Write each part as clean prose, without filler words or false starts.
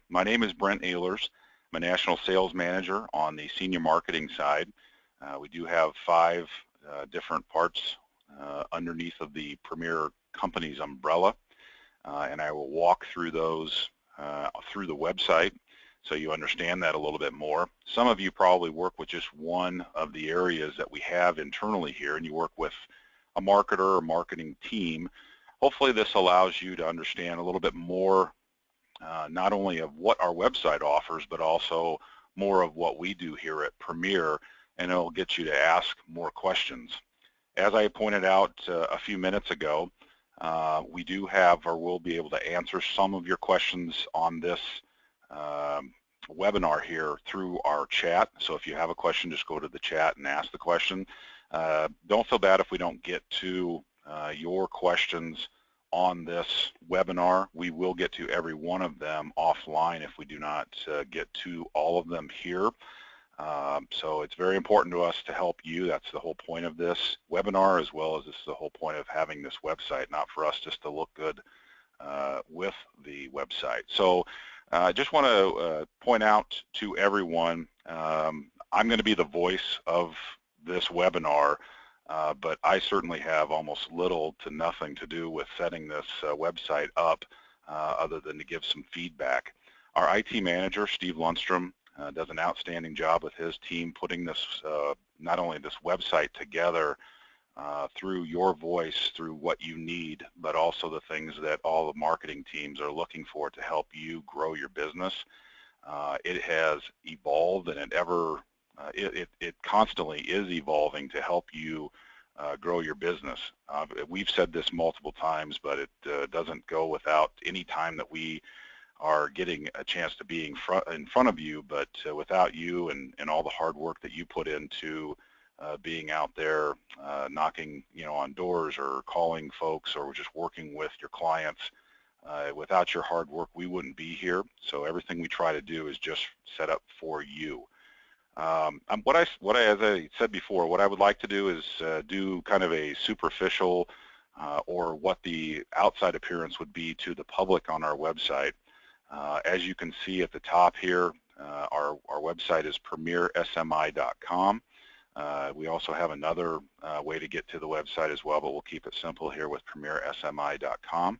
My name is Brent Ehlers. I'm a National Sales Manager on the Senior Marketing side. We do have 5 different parts underneath of the Premier Company's umbrella, and I will walk through those through the website so you understand that a little bit more. Some of you probably work with just one of the areas that we have internally here, and you work with a marketer or marketing team. Hopefully this allows you to understand a little bit more not only of what our website offers, but also more of what we do here at Premier, and it'll get you to ask more questions. As I pointed out a few minutes ago, we do have, or we'll be able to answer some of your questions on this webinar here through our chat. So if you have a question, just go to the chat and ask the question. Don't feel bad if we don't get to your questions on this webinar. We will get to every one of them offline if we do not get to all of them here. So it's very important to us to help you. That's the whole point of this webinar, as well as this is the whole point of having this website, not for us just to look good with the website. So I just want to point out to everyone, I'm going to be the voice of this webinar, but I certainly have almost little to nothing to do with setting this website up other than to give some feedback. Our IT manager, Steve Lundstrom, does an outstanding job with his team putting this, not only this website together through your voice, through what you need, but also the things that all the marketing teams are looking for to help you grow your business. It has evolved, and it constantly is evolving to help you grow your business. We've said this multiple times, but it doesn't go without any time that we are getting a chance to be in front of you, but without you and all the hard work that you put into being out there knocking on doors or calling folks or just working with your clients, without your hard work we wouldn't be here. So everything we try to do is just set up for you. As I said before, what I would like to do is do kind of a superficial or what the outside appearance would be to the public on our website. As you can see at the top here, our website is premiersmi.com. We also have another way to get to the website as well, but we'll keep it simple here with premiersmi.com.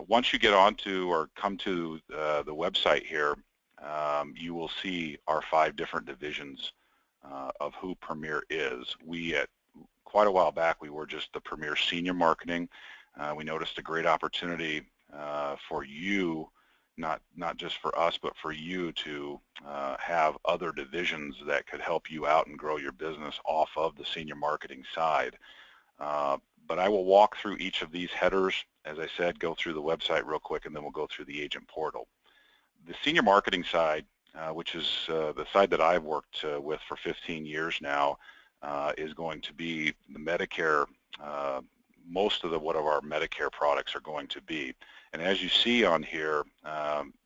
Once you get onto or come to the website here, you will see our 5 different divisions of who Premier is. Quite a while back, we were just the Premier Senior Marketing. We noticed a great opportunity for you, not just for us, but for you to have other divisions that could help you out and grow your business off of the senior marketing side. But I will walk through each of these headers. As I said, go through the website real quick, and then we'll go through the agent portal. The senior marketing side, which is the side that I've worked with for 15 years now, is going to be the Medicare. Most of what our Medicare products are going to be. And as you see on here,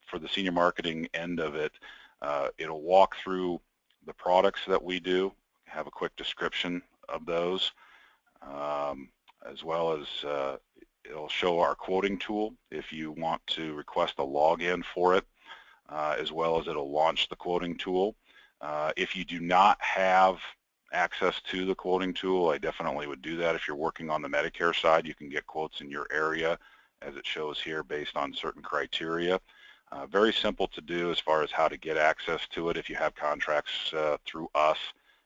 for the senior marketing end of it, it'll walk through the products that we do, have a quick description of those, as well as it'll show our quoting tool if you want to request a login for it, as well as it'll launch the quoting tool. If you do not have access to the quoting tool, I definitely would do that. If you're working on the Medicare side, you can get quotes in your area, as it shows here, based on certain criteria. Very simple to do as far as how to get access to it. If you have contracts through us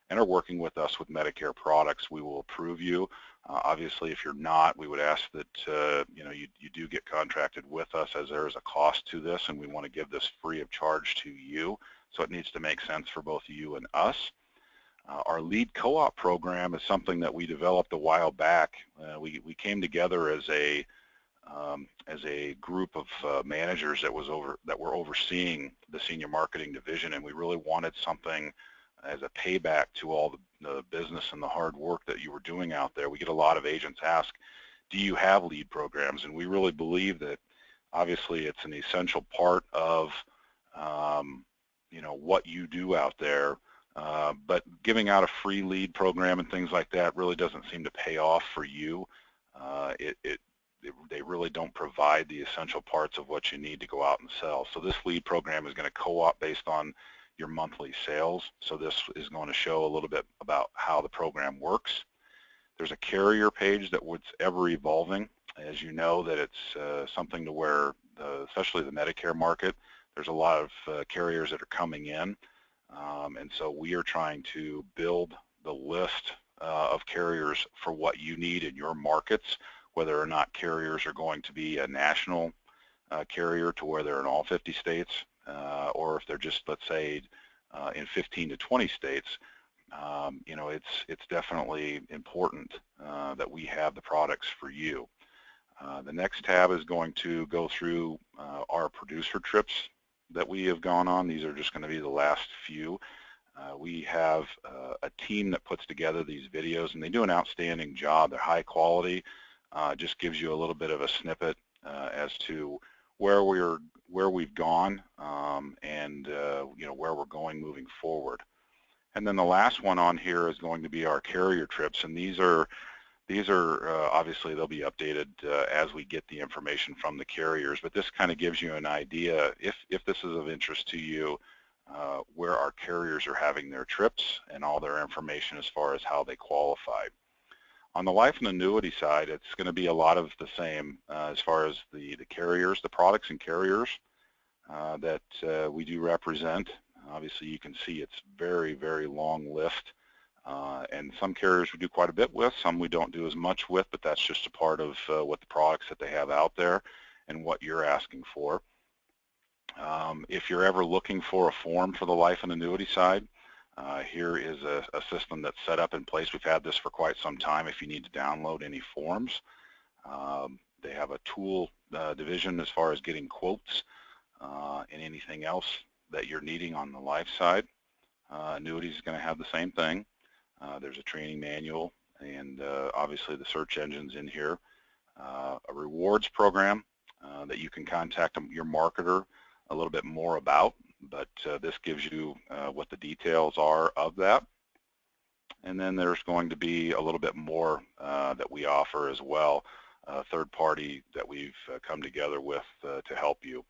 and are working with us with Medicare products, we will approve you. Obviously, if you're not, we would ask that you do get contracted with us, as there is a cost to this, and we want to give this free of charge to you. So it needs to make sense for both you and us. Our lead co-op program is something that we developed a while back. We came together as a group of managers that were overseeing the senior marketing division, and we really wanted something as a payback to all the business and the hard work that you were doing out there. We get a lot of agents ask, do you have lead programs? And we really believe that obviously it's an essential part of what you do out there. But giving out a free lead program and things like that really doesn't seem to pay off for you. they really don't provide the essential parts of what you need to go out and sell. So this lead program is going to co-op based on your monthly sales. So this is going to show a little bit about how the program works. There's a carrier page that was ever evolving. As you know, that it's something to where, especially the Medicare market, there's a lot of carriers that are coming in. And so we are trying to build the list of carriers for what you need in your markets, whether or not carriers are going to be a national carrier to where they're in all 50 states, or if they're just, let's say, in 15 to 20 states. You know, it's definitely important that we have the products for you. The next tab is going to go through our producer trips that we have gone on. These are just going to be the last few. We have a team that puts together these videos, and they do an outstanding job. They're high quality. Just gives you a little bit of a snippet as to where we've gone, and you know, where we're going moving forward. And then the last one on here is going to be our carrier trips, and these are obviously they'll be updated as we get the information from the carriers, but this kind of gives you an idea, if this is of interest to you, where our carriers are having their trips and all their information as far as how they qualify. On the life and annuity side, it's going to be a lot of the same as far as the carriers, the products and carriers that we do represent. Obviously, you can see it's very, very long list. And some carriers we do quite a bit with, some we don't do as much with, but that's just a part of what the products that they have out there and what you're asking for. If you're ever looking for a form for the life and annuity side, here is a system that's set up in place. We've had this for quite some time. If you need to download any forms, they have a tool division as far as getting quotes and anything else that you're needing on the life side. Annuities is going to have the same thing. There's a training manual, and obviously the search engine's in here. A rewards program that you can contact your marketer a little bit more about, but this gives you what the details are of that. And then there's going to be a little bit more that we offer as well, a third party that we've come together with to help you.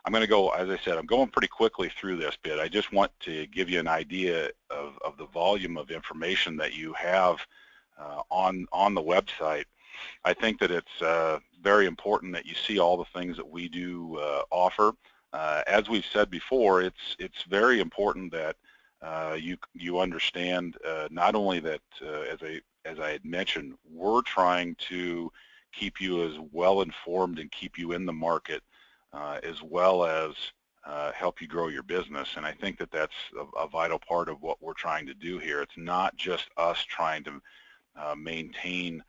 I'm going to go, as I said, I'm going pretty quickly through this bit. I just want to give you an idea of the volume of information that you have on the website. I think that it's very important that you see all the things that we do offer. As we've said before, it's very important that you understand not only that, as I had mentioned, we're trying to keep you as well informed and keep you in the market, as well as help you grow your business. And I think that that's a vital part of what we're trying to do here. It's not just us trying to maintain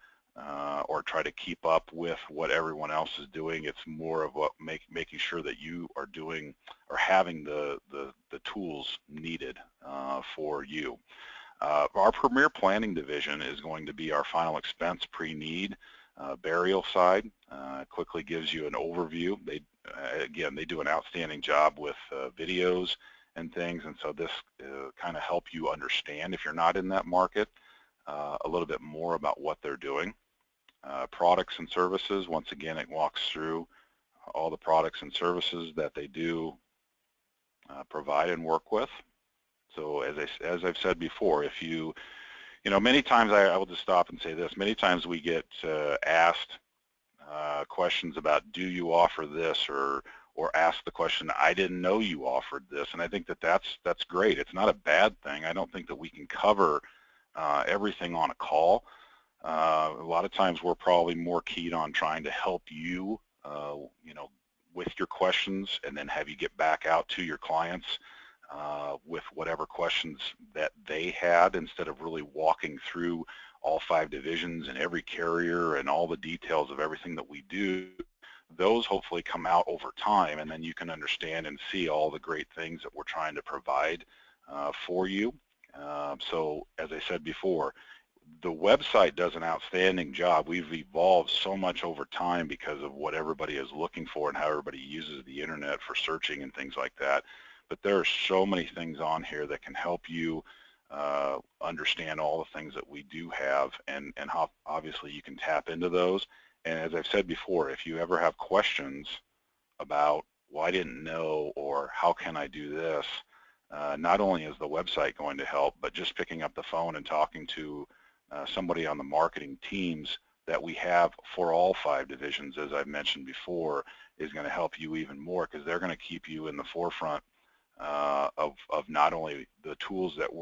or try to keep up with what everyone else is doing. It's more of what making sure that you are doing or having the tools needed for you. Our Premier Planning division is going to be our final expense pre-need burial side. Quickly gives you an overview. Again, they do an outstanding job with videos and things, and so this kind of help you understand, if you're not in that market, a little bit more about what they're doing. Products and services, once again, it walks through all the products and services that they do provide and work with. So as I've said before, if you know, many times I will just stop and say this, many times we get asked questions about, do you offer this, or ask the question, I didn't know you offered this. And I think that that's great. It's not a bad thing. I don't think that we can cover everything on a call. A lot of times we're probably more keyed on trying to help you, you know, with your questions, and then have you get back out to your clients with whatever questions that they had, instead of really walking through all 5 divisions and every carrier and all the details of everything that we do. Those hopefully come out over time, and then you can understand and see all the great things that we're trying to provide for you. So as I said before, the website does an outstanding job. We've evolved so much over time because of what everybody is looking for and how everybody uses the internet for searching and things like that. But there are so many things on here that can help you understand all the things that we do have, and how obviously you can tap into those And as I've said before, if you ever have questions about, well, I didn't know, or how can I do this, not only is the website going to help, but just picking up the phone and talking to somebody on the marketing teams that we have for all 5 divisions, as I've mentioned before, is going to help you even more, because they're going to keep you in the forefront of not only the tools that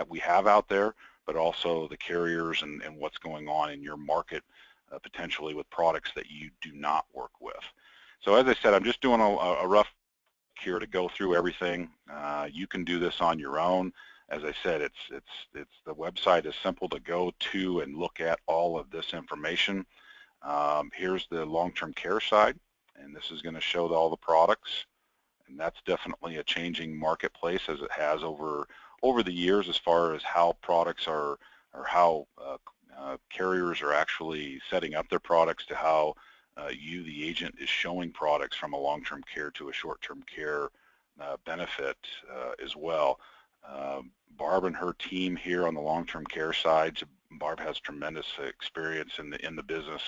we have out there, but also the carriers and what's going on in your market, potentially with products that you do not work with. So as I said, I'm just doing a rough here to go through everything. You can do this on your own. As I said, the website is simple to go to and look at all of this information. Here's the long-term care side, and this is going to show all the products. And that's definitely a changing marketplace, as it has over the years, as far as how products are, or how carriers are actually setting up their products, to how you, the agent, is showing products from a long-term care to a short-term care benefit as well. Barb and her team here on the long-term care side, Barb has tremendous experience in the business,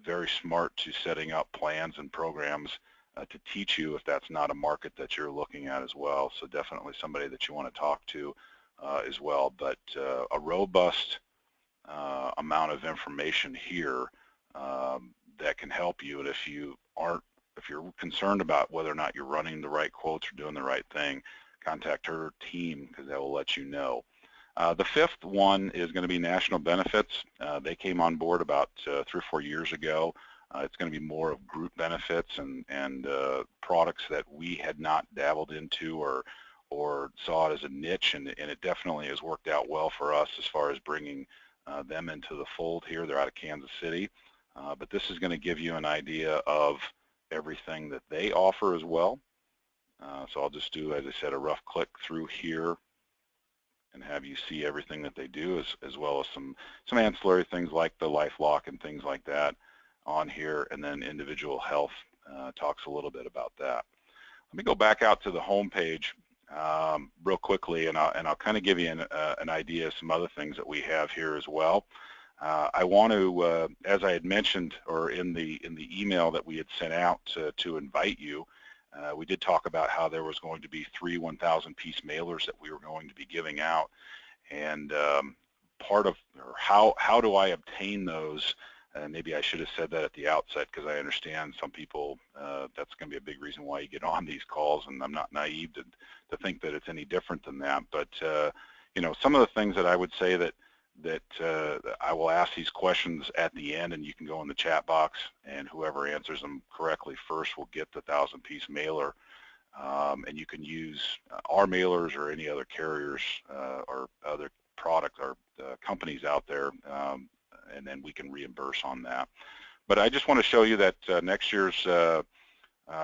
very smart to setting up plans and programs to teach you if that's not a market that you're looking at as well. So definitely somebody that you want to talk to as well. But a robust amount of information here that can help you. And if you're concerned about whether or not you're running the right quotes or doing the right thing, contact her team, because they will let you know. The 5th one is going to be national benefits. They came on board about 3 or 4 years ago. It's going to be more of group benefits and products that we had not dabbled into or saw it as a niche, and it definitely has worked out well for us as far as bringing them into the fold here. They're out of Kansas City, but this is going to give you an idea of everything that they offer as well. So I'll just do, as I said, a rough click through here and have you see everything that they do, as well as some ancillary things like the LifeLock and things like that on here, and then individual health talks a little bit about that. Let me go back out to the home page real quickly, and I'll kind of give you an idea of some other things that we have here as well. I want to, as I had mentioned, or in the email that we had sent out to invite you, we did talk about how there was going to be 3 1,000-piece mailers that we were going to be giving out, and part of, or how do I obtain those? Maybe I should have said that at the outset, because I understand some people, that's going to be a big reason why you get on these calls, and I'm not naive to think that it's any different than that. But you know, some of the things that I would say that I will ask these questions at the end, and you can go in the chat box, and whoever answers them correctly first will get the 1,000-piece mailer. And you can use our mailers or any other carriers or other product or companies out there, and then we can reimburse on that. But I just want to show you that next year's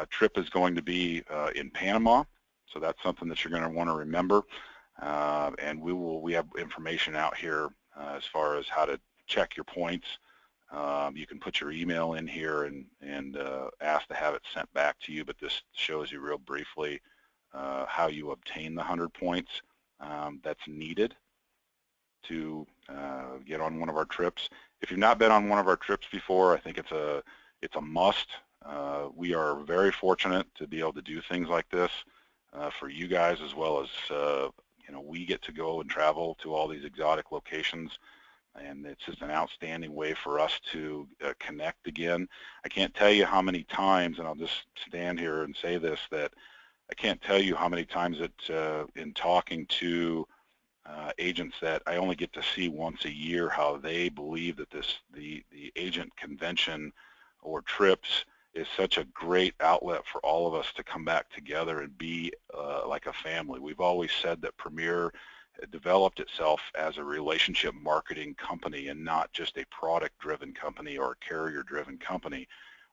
trip is going to be in Panama, so that's something that you're going to want to remember. And we have information out here as far as how to check your points. You can put your email in here and ask to have it sent back to you, but this shows you real briefly how you obtain the 100 points that's needed to get on one of our trips. If you've not been on one of our trips before, I think it's a must. We are very fortunate to be able to do things like this for you guys, as well as you know, we get to go and travel to all these exotic locations, and it's just an outstanding way for us to connect again. I can't tell you how many times, and I'll just stand here and say this, that I can't tell you how many times that in talking to agents that I only get to see once a year, how they believe that the agent convention or trips is such a great outlet for all of us to come back together and be like a family. We've always said that Premier developed itself as a relationship marketing company and not just a product-driven company or a carrier-driven company.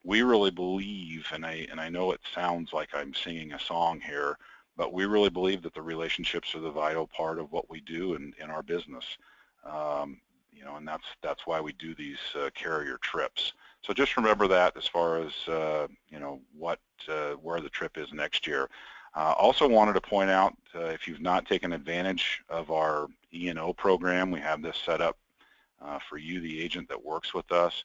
We really believe, and I know it sounds like I'm singing a song here, but we really believe that the relationships are the vital part of what we do in our business. You know, and that's why we do these carrier trips. So just remember that as far as you know, where the trip is next year. Also wanted to point out, if you've not taken advantage of our E&O program, we have this set up for you, the agent that works with us.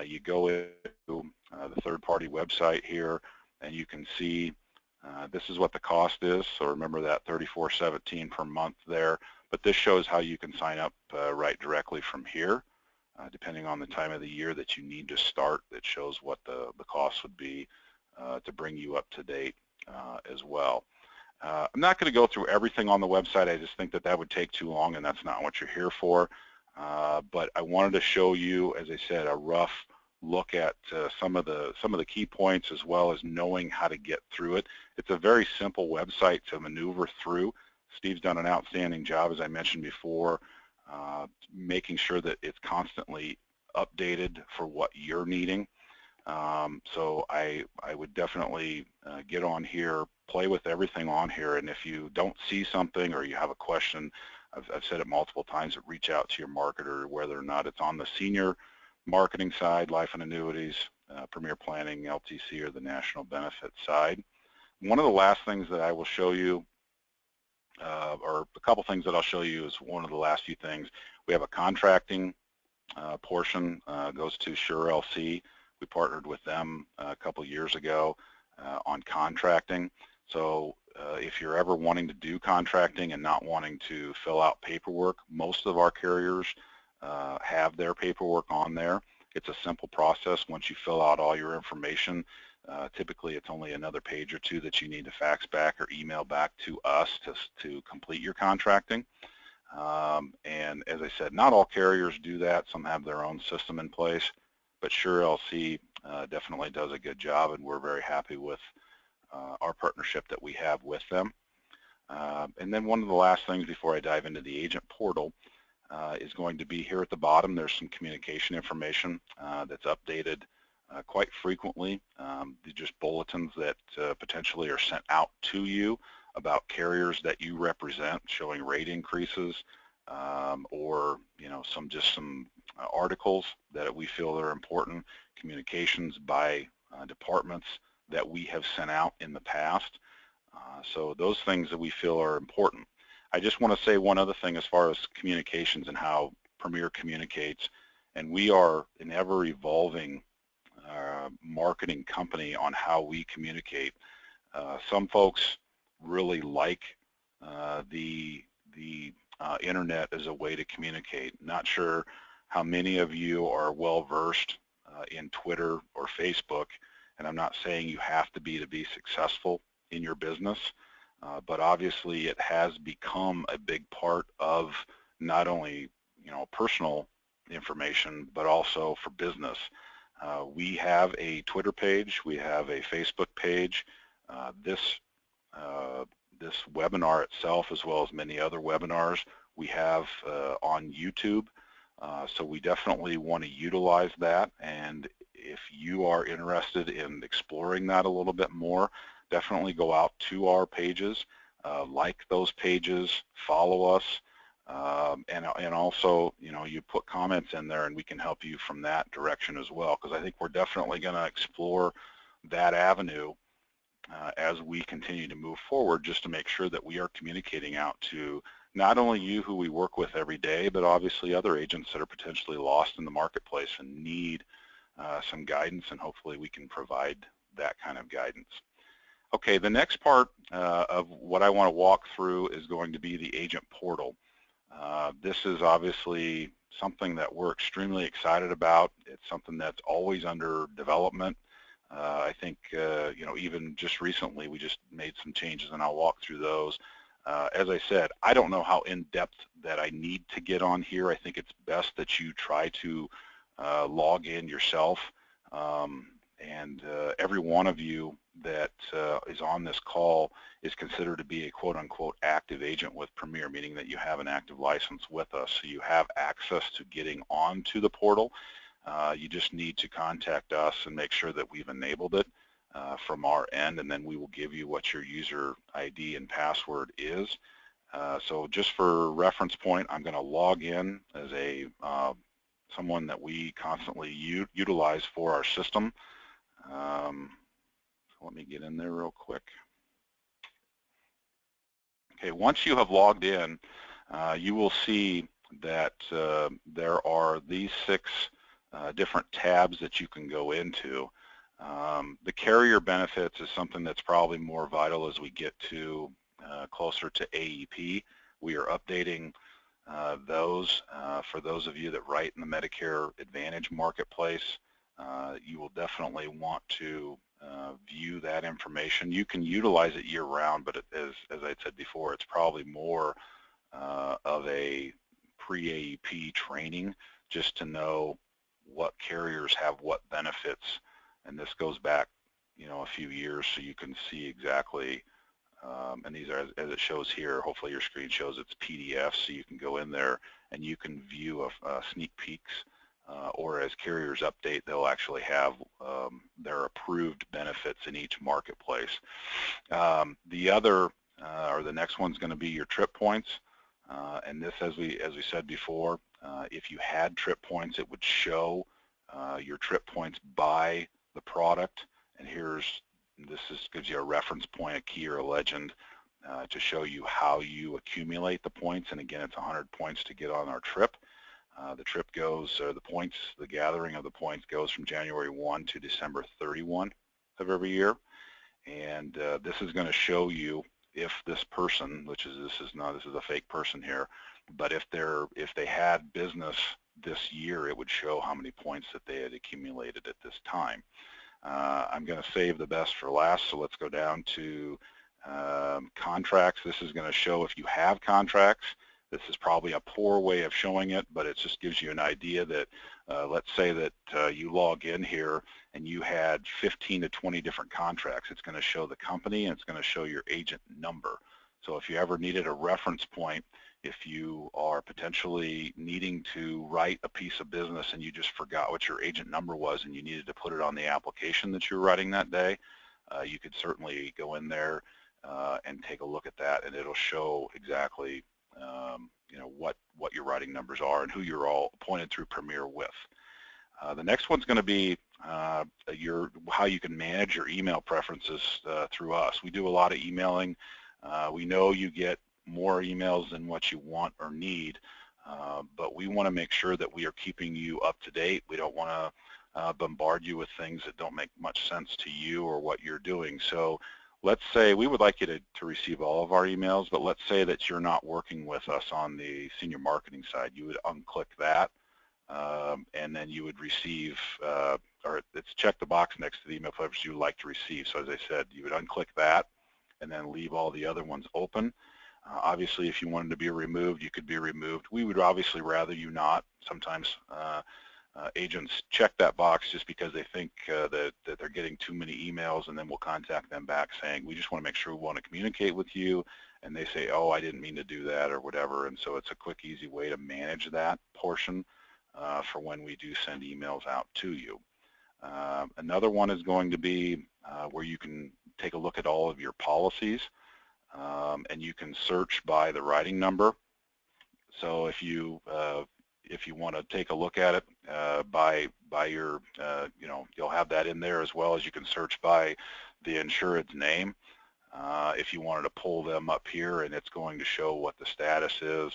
You go into the third-party website here, and you can see this is what the cost is. So remember that $34.17 per month there. But this shows how you can sign up right directly from here. Depending on the time of the year that you need to start, it shows what the cost would be to bring you up to date as well. I'm not going to go through everything on the website. I just think that that would take too long, and that's not what you're here for. But I wanted to show you, as I said, a rough look at some of the key points, as well as knowing how to get through it. It's a very simple website to maneuver through. Steve's done an outstanding job, as I mentioned before, making sure that it's constantly updated for what you're needing. So I would definitely get on here, play with everything on here, and if you don't see something or you have a question, I've said it multiple times, reach out to your marketer, whether or not it's on the senior marketing side, life and annuities, Premier Planning, LTC, or the national benefit side. One of the last things that I will show you, or a couple things that I'll show you, is one of the last few things. We have a contracting portion, goes to SureLC. We partnered with them a couple years ago on contracting. So if you're ever wanting to do contracting and not wanting to fill out paperwork, most of our carriers have their paperwork on there. It's a simple process. Once you fill out all your information, typically it's only another page or two that you need to fax back or email back to us to complete your contracting. And as I said, not all carriers do that. Some have their own system in place, but SureLC definitely does a good job, and we're very happy with our partnership that we have with them. And then one of the last things before I dive into the agent portal is going to be here at the bottom. There's some communication information that's updated quite frequently. These are just bulletins that potentially are sent out to you about carriers that you represent, showing rate increases, or some articles that we feel are important, communications by departments that we have sent out in the past. So those things that we feel are important. I just want to say one other thing as far as communications and how Premier communicates, and we are an ever-evolving marketing company on how we communicate. Some folks really like the internet as a way to communicate. Not sure how many of you are well-versed in Twitter or Facebook, and I'm not saying you have to be successful in your business, but obviously it has become a big part of not only personal information, but also for business. We have a Twitter page, we have a Facebook page. This webinar itself, as well as many other webinars, we have on YouTube. So we definitely want to utilize that, and if you are interested in exploring that a little bit more, definitely go out to our pages, like those pages, follow us, and also, you put comments in there and we can help you from that direction as well, because I think we're definitely going to explore that avenue as we continue to move forward, just to make sure that we are communicating out to not only you who we work with every day, but obviously other agents that are potentially lost in the marketplace and need some guidance, and hopefully we can provide that kind of guidance. Okay, the next part of what I want to walk through is going to be the agent portal. This is obviously something that we're extremely excited about. It's something that's always under development. I think, even just recently we just made some changes, and I'll walk through those. As I said, I don't know how in-depth that I need to get on here. I think it's best that you try to log in yourself, and every one of you that is on this call is considered to be a quote-unquote active agent with Premier, meaning that you have an active license with us. So you have access to getting onto the portal. You just need to contact us and make sure that we've enabled it from our end, and then we will give you what your user ID and password is. So just for reference point, I'm going to log in as a someone that we constantly utilize for our system. So let me get in there real quick. Okay, once you have logged in, you will see that there are these 6 different tabs that you can go into. The carrier benefits is something that's probably more vital as we get to closer to AEP. We are updating those. For those of you that write in the Medicare Advantage marketplace, you will definitely want to view that information. You can utilize it year-round, but as I said before, it's probably more of a pre-AEP training just to know what carriers have what benefits. And this goes back, a few years, so you can see exactly. And these are, as it shows here, hopefully your screen shows it's PDFs, so you can go in there and you can view sneak peeks. Or as carriers update, they'll actually have their approved benefits in each marketplace. The other, or the next one's going to be your trip points. And this, as we said before, if you had trip points, it would show your trip points by the product. And this gives you a reference point, a key or a legend to show you how you accumulate the points. And again, it's 100 points to get on our trip. The trip goes, the gathering of the points goes from January 1 to December 31 of every year. And this is going to show you if this person, this is a fake person here, but if they had business this year, it would show how many points that they had accumulated at this time. I'm going to save the best for last, so let's go down to contracts. This is going to show if you have contracts. This is probably a poor way of showing it, but it just gives you an idea that, let's say that you log in here and you had 15 to 20 different contracts. It's going to show the company and it's going to show your agent number. So if you ever needed a reference point, if you are potentially needing to write a piece of business and you just forgot what your agent number was and you needed to put it on the application that you're writing that day, you could certainly go in there and take a look at that, and it'll show exactly what your writing numbers are and who you're all appointed through Premier with. The next one's going to be how you can manage your email preferences through us. We do a lot of emailing. We know you get more emails than what you want or need, but we want to make sure that we are keeping you up to date. We don't want to bombard you with things that don't make much sense to you or what you're doing. So let's say we would like you to receive all of our emails, but let's say that you're not working with us on the senior marketing side. You would unclick that, and then you would receive, or it's check the box next to the email preferences you would like to receive. So as I said, you would unclick that and then leave all the other ones open. Obviously, if you wanted to be removed, you could be removed. We would obviously rather you not. Sometimes agents check that box just because they think that they're getting too many emails, and then we'll contact them back saying, we just want to make sure we want to communicate with you, and they say, oh, I didn't mean to do that or whatever. And so it's a quick, easy way to manage that portion for when we do send emails out to you. Another one is going to be where you can take a look at all of your policies, and you can search by the writing number. So if you want to take a look at it by your, you'll have that in there, as well as you can search by the insured's name. If you wanted to pull them up here, and it's going to show what the status is.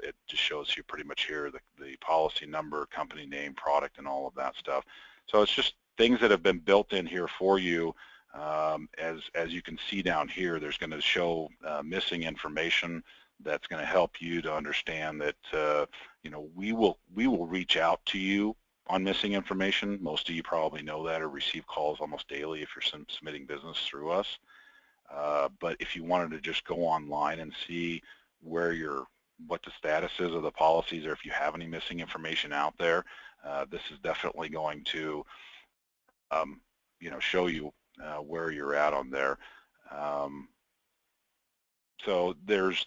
It just shows you pretty much here the policy number, company name, product, and all of that stuff. So it's just things that have been built in here for you. As you can see down here, there's going to show missing information that's going to help you to understand that we will reach out to you on missing information. Most of you probably know that or receive calls almost daily if you're submitting business through us. But if you wanted to just go online and see what the status is of the policies, or if you have any missing information out there, this is definitely going to show you where you're at on there. So there's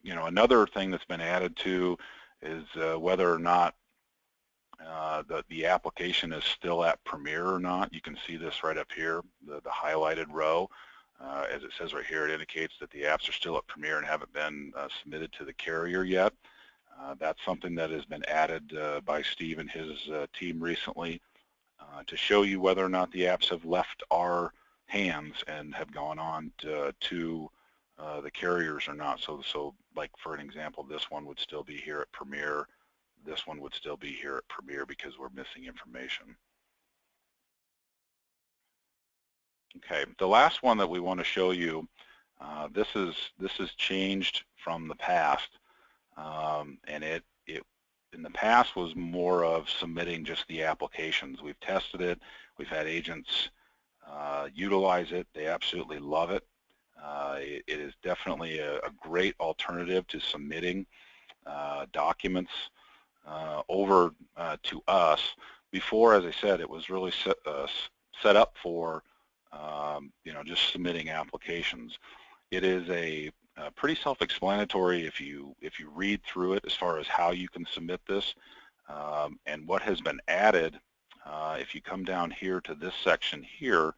another thing that's been added to is whether or not the application is still at Premier or not. You can see this right up here, the highlighted row. As it says right here, it indicates that the apps are still at Premier and haven't been submitted to the carrier yet. That's something that has been added by Steve and his team recently to show you whether or not the apps have left our hands and have gone on to the carriers or not. So like for an example, this one would still be here at Premier. this one would still be here at Premier because we're missing information. Okay, the last one that we want to show you, this is changed from the past, and it in the past was more of submitting just the applications. We've tested it. We've had agents utilize it. They absolutely love it. It is definitely a great alternative to submitting documents over to us. Before, as I said, it was really set up for just submitting applications. It is a pretty self-explanatory if you read through it as far as how you can submit this, and what has been added. If you come down here to this section here,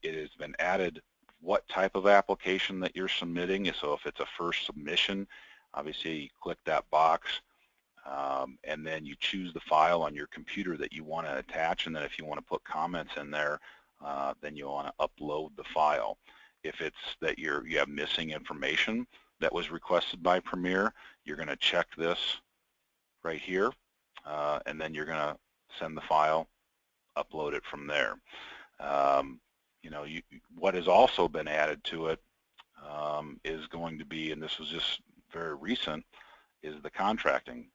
it has been added what type of application that you're submitting. So if it's a first submission, obviously you click that box, and then you choose the file on your computer that you want to attach, and then if you want to put comments in there, then you want to upload the file. If it's that you have missing information that was requested by Premier, you're going to check this right here, and then you're going to send the file, upload it from there. What has also been added to it is going to be, and this was just very recent, is the contracting.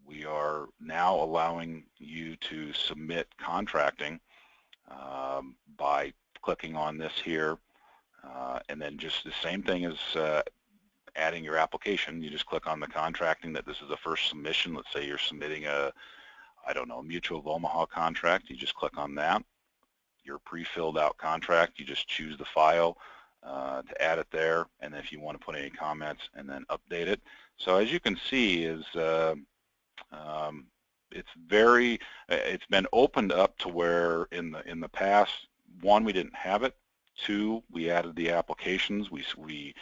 We are now allowing you to submit contracting by clicking on this here, and then just the same thing as adding your application. You just click on the contracting that this is a first submission. Let's say you're submitting a Mutual of Omaha contract. You just click on that. Your pre-filled out contract, you just choose the file to add it there, and then if you want to put any comments, and then update it. So as you can see, it's been opened up to where in the past, one, we didn't have it. Two, we added the applications. We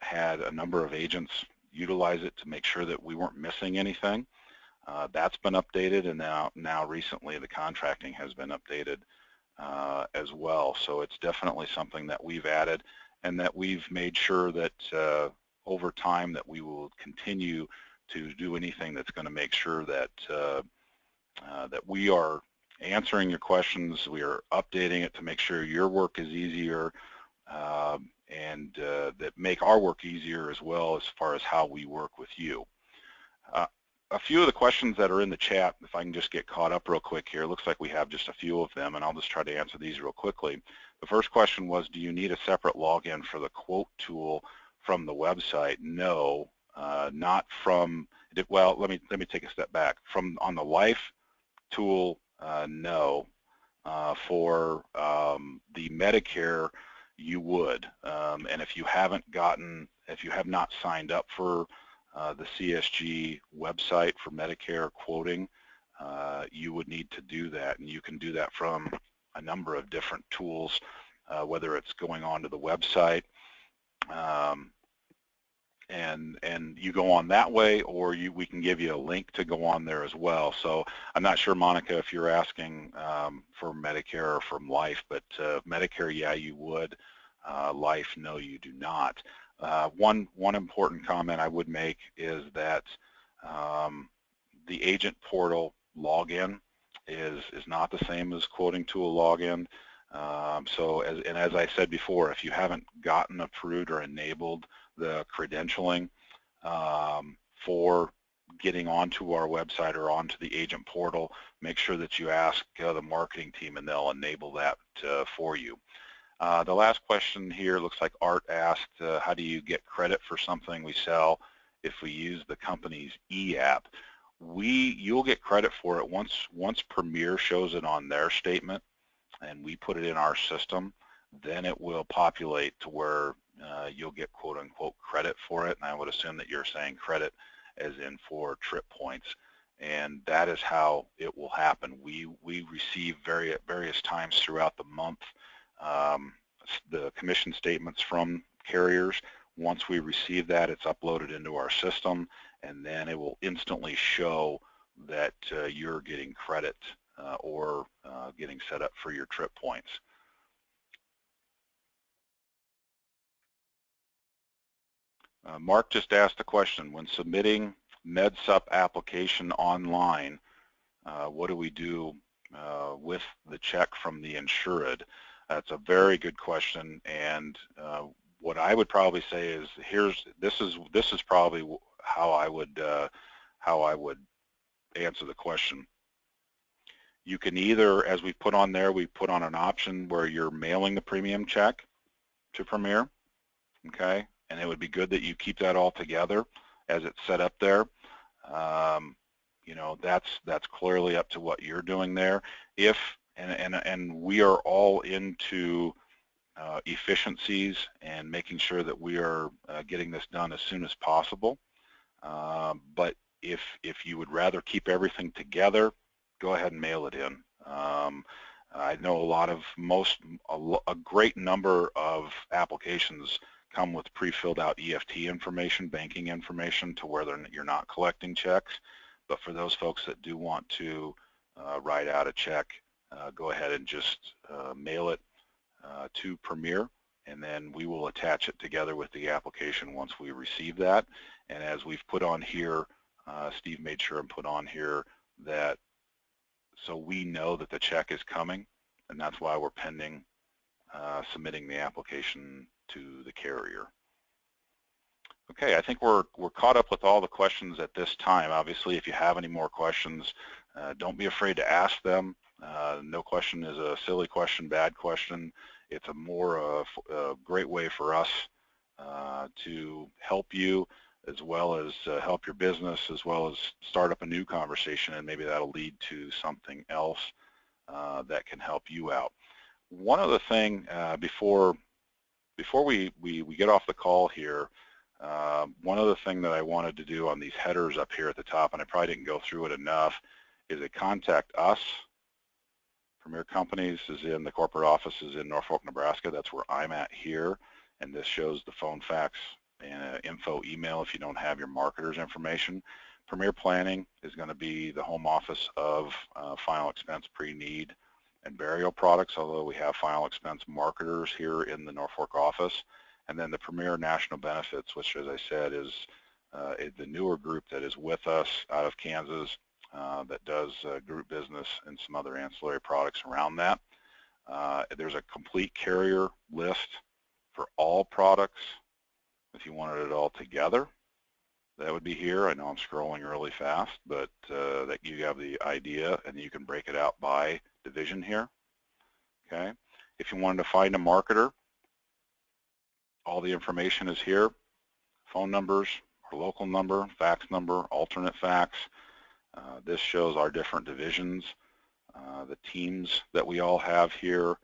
had a number of agents utilize it to make sure that we weren't missing anything. That's been updated, and now recently the contracting has been updated as well. So it's definitely something that we've added, and that we've made sure that over time that we will continue to do anything that's going to make sure that that we are answering your questions, we are updating it to make sure your work is easier, and that make our work easier as well as far as how we work with you. A few of the questions that are in the chat, if I can just get caught up real quick here, looks like we have just a few of them, and I'll just try to answer these real quickly. The first question was, do you need a separate login for the quote tool from the website? No, not from, well, let me take a step back. On the Life tool, no. For the Medicare, you would, and if you have not signed up for the CSG website for Medicare quoting, you would need to do that, and you can do that from a number of different tools, whether it's going onto the website, and you go on that way, or we can give you a link to go on there as well. So I'm not sure, Monica, if you're asking for Medicare or from Life, but Medicare, yeah, you would. Life, no, you do not. One important comment I would make is that the agent portal login is not the same as quoting tool login. So as I said before, if you haven't gotten approved or enabled the credentialing for getting onto our website or onto the agent portal, make sure that you ask the marketing team, and they'll enable that for you. The last question here looks like Art asked, how do you get credit for something we sell if we use the company's e-app? You'll get credit for it once Premier shows it on their statement and we put it in our system, then it will populate to where you'll get quote-unquote credit for it, and I would assume that you're saying credit as in for trip points, and that is how it will happen. We receive various times throughout the month the commission statements from carriers. Once we receive that, it's uploaded into our system, and then it will instantly show that you're getting credit or getting set up for your trip points. Mark just asked a question. When submitting MedSup application online, what do we do with the check from the insured? That's a very good question, and what I would probably say is this is probably how I would answer the question. You can either, as we put on there, we put on an option where you're mailing the premium check to Premier, okay? And it would be good that you keep that all together as it's set up there. You know, that's clearly up to what you're doing there. If and we are all into efficiencies and making sure that we are getting this done as soon as possible. But if you would rather keep everything together, go ahead and mail it in. I know a great number of applications come with pre-filled out EFT information, banking information, to where you're not collecting checks. But for those folks that do want to write out a check, go ahead and just mail it to Premier, and then we will attach it together with the application once we receive that. And as we've put on here, Steve made sure and put on here that so we know that the check is coming, and that's why we're pending submitting the application to the carrier. Okay, I think we're caught up with all the questions at this time. Obviously, if you have any more questions, don't be afraid to ask them. No question is a silly question, bad question. It's a great way for us to help you, as well as help your business, as well as start up a new conversation, and maybe that'll lead to something else that can help you out. One other thing before we get off the call here, one other thing that I wanted to do on these headers up here at the top, and I probably didn't go through it enough, is a contact us. Premier Companies is in the corporate office is in Norfolk, Nebraska. That's where I'm at here, and this shows the phone, fax, and info email if you don't have your marketer's information. Premier Planning is going to be the home office of final expense pre-need and burial products, although we have final expense marketers here in the Norfolk office. And then the Premier National Benefits, which, as I said, is the newer group that is with us out of Kansas that does group business and some other ancillary products around that. There's a complete carrier list for all products. If you wanted it all together, that would be here. I know I'm scrolling really fast, but that you have the idea, and you can break it out by division here. Okay. If you wanted to find a marketer, all the information is here. Phone numbers, our local number, fax number, alternate fax. This shows our different divisions, the teams that we all have here.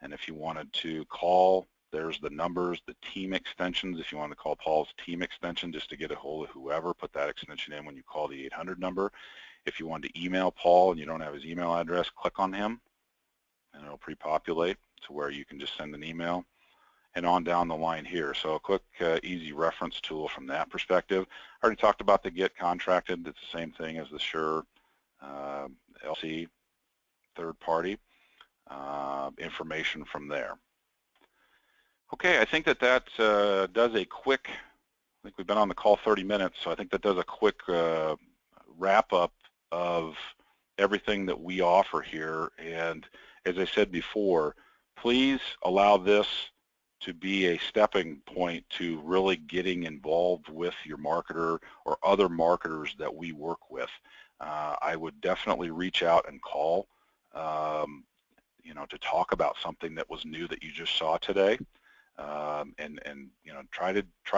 And if you wanted to call, there's the numbers, the team extensions. If you want to call Paul's team extension just to get a hold of whoever, put that extension in when you call the 800 number. If you want to email Paul and you don't have his email address, click on him and it'll pre-populate to where you can just send an email, and on down the line here. So a quick, easy reference tool from that perspective. I already talked about the Get Contracted. It's the same thing as the Sure LC third party information from there. Okay, I think that does a quick, I think we've been on the call 30 minutes, so I think that does a quick wrap up of everything that we offer here. And as I said before, please allow this to be a stepping point to really getting involved with your marketer or other marketers that we work with. I would definitely reach out and call, you know, to talk about something that was new that you just saw today. And you know, try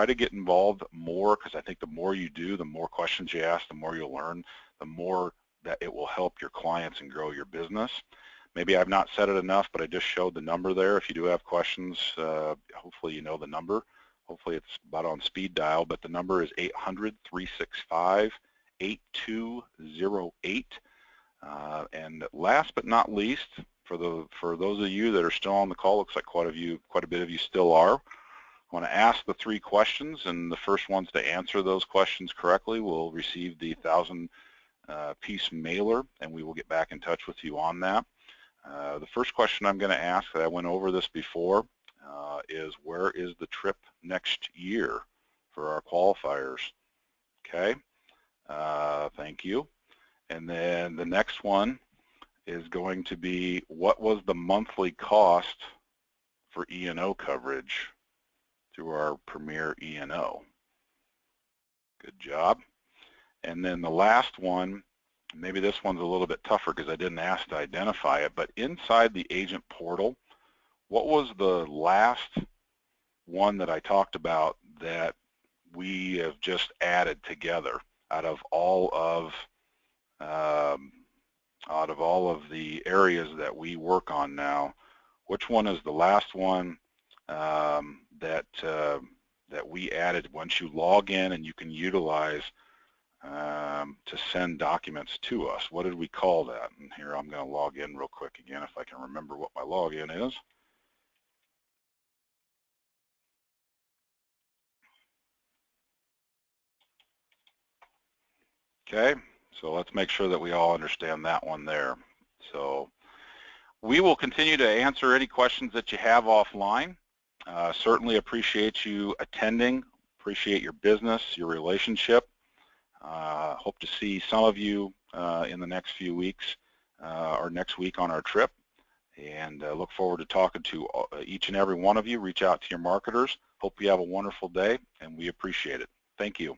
to get involved more, because I think the more you do, the more questions you ask, the more you'll learn, the more that it will help your clients and grow your business. Maybe I've not said it enough, but I just showed the number there. If you do have questions, hopefully you know the number. Hopefully it's about on speed dial, but the number is 800-365-8208. And last but not least, for those of you that are still on the call, looks like quite a bit of you still are. I want to ask the 3 questions, and the first ones to answer those questions correctly will receive the 1,000-piece mailer, and we will get back in touch with you on that. The first question I'm going to ask, that I went over this before, is where is the trip next year for our qualifiers? Okay. Thank you. And then the next one is going to be, what was the monthly cost for E&O coverage through our Premier E&O? Good job. And then the last one, maybe this one's a little bit tougher because I didn't ask to identify it, but inside the agent portal, what was the last one that I talked about that we have just added together out of all of the areas that we work on now? Which one is the last one that we added once you log in and you can utilize to send documents to us? What did we call that? And here I'm going to log in real quick again if I can remember what my login is. Okay, so let's make sure that we all understand that one there. So we will continue to answer any questions that you have offline. Certainly appreciate you attending, appreciate your business, your relationship. Hope to see some of you in the next few weeks or next week on our trip, and look forward to talking to each and every one of you. Reach out to your marketers. Hope you have a wonderful day, and we appreciate it. Thank you.